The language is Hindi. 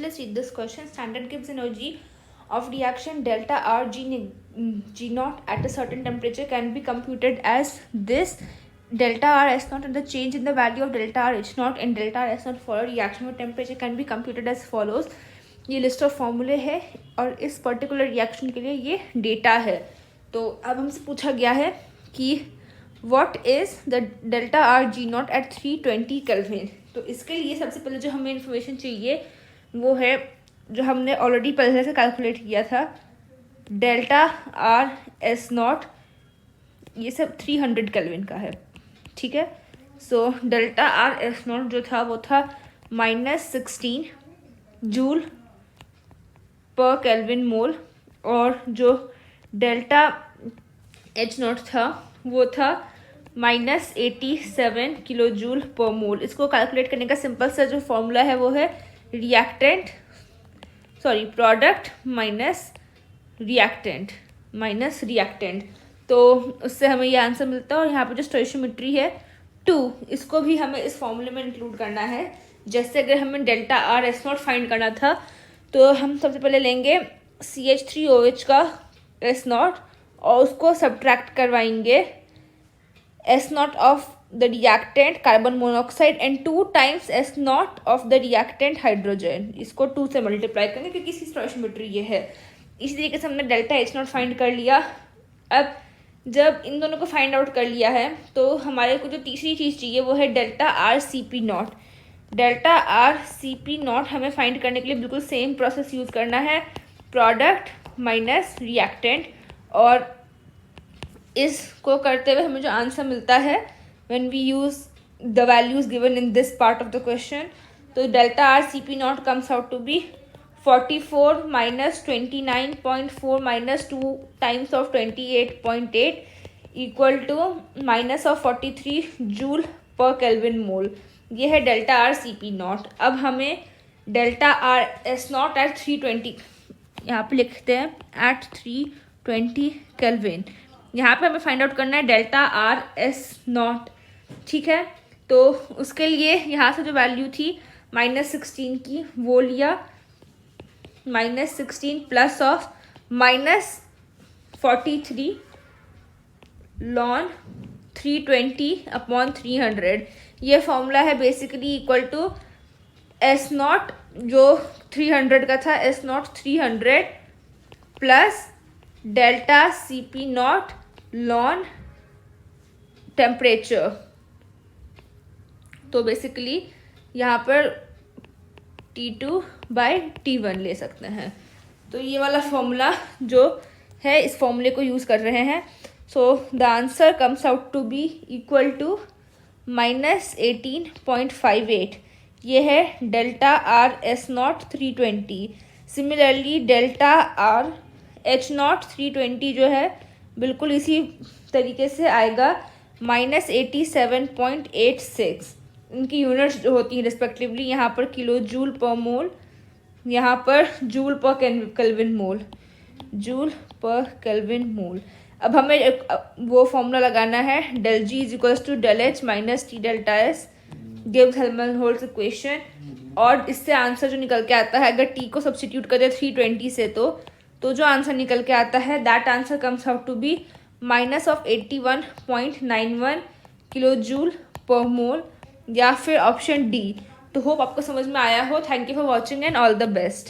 Let's read this question. Standard Gibbs energy of reaction delta R G naught at a certain temperature can be computed as this. Delta R S naught and the change in the value of delta R H naught and delta R S naught for reaction with temperature can be computed as follows. ये लिस्ट ऑफ फॉर्मूले है और इस पर्टिकुलर रिएक्शन के लिए ये डेटा है. तो अब हमसे पूछा गया है कि what is the delta R G not at 320 kelvin. तो इसके लिए सबसे पहले जो हमें इन्फॉर्मेशन चाहिए वो है जो हमने ऑलरेडी पहले से कैलकुलेट किया था, डेल्टा आर एस नॉट. ये सब 300 केल्विन का है, ठीक है. So delta R S naught जो था वो था -16 जूल पर केल्विन मोल और जो डेल्टा एच नॉट था वो था -87 किलो जूल पर मोल. इसको कैलकुलेट करने का सिंपल सा जो फॉर्मूला है वो है प्रोडक्ट माइनस रिएक्टेंट. तो उससे हमें ये आंसर मिलता है. और यहाँ पर जो स्टोइशियोमेट्री है 2, इसको भी हमें इस फॉर्मूले में इंक्लूड करना है. जैसे अगर हमें delta R S not find करना था तो हम सबसे पहले लेंगे CH3OH का एस नॉट और उसको सब्ट्रैक्ट करवाएंगे S not of the reactant carbon monoxide and 2 times S not of the reactant hydrogen. इसको 2 से मल्टीप्लाई करेंगे क्योंकि इसकी स्टोइशियोमेट्री ये है. इसी तरीके से हमने डेल्टा एच नॉट फाइंड कर लिया. अब जब इन दोनों को फाइंड आउट कर लिया है तो हमारे को जो तीसरी चीज़ चाहिए वो है delta R C P naught. Delta R C P naught हमें फाइंड करने के लिए बिल्कुल सेम प्रोसेस यूज़ करना है, प्रोडक्ट माइनस रिएक्टेंट. और इसको करते हुए हमें जो आंसर मिलता है when we use the values given in this part of the question, तो delta R Cp naught comes out to be 44 minus 29.4 minus 2 times of 28.8 equal to minus of 43 joule per Kelvin mole. ये है delta R C P naught. अब हमें delta R S naught at 320 यहाँ पे लिखते हैं एट 320 केल्विन. यहाँ पे हमें फाइंड आउट करना है डेल्टा आर एस नॉट, ठीक है. तो उसके लिए यहाँ से जो वैल्यू थी -16 की वो लिया, -16 प्लस ऑफ -43 लॉन 320 अपॉन 300. ये फॉर्मूला है basically equal to S naught जो 300 का था, S naught 300 plus delta C P naught ln temperature. तो बेसिकली यहाँ पर T2/T1 ले सकते हैं. तो ये वाला फॉर्मूला जो है इस फॉर्मूले को यूज़ कर रहे हैं. So the answer comes out to be equal to -18.58. ये है delta R S naught 320. Similarly delta R H naught 320 जो है बिल्कुल इसी तरीके से आएगा -87.86. इनकी यूनिट्स जो होती हैं रिस्पेक्टिवली यहाँ पर किलो जूल पर मोल, यहाँ पर जूल पर केल्विन मोल. अब हमें वो फॉर्मूला लगाना है del G is equals to del H minus T delta S gives Helmholtz equation. और इससे आंसर जो निकल के आता है अगर टी को सब्स्टिट्यूट कर दे 320 से तो जो आंसर निकल के आता है that answer comes out to be -81.91 kilojoule पर मोल या फिर ऑप्शन डी. तो होप आपको समझ में आया हो. Thank you for watching and all the best.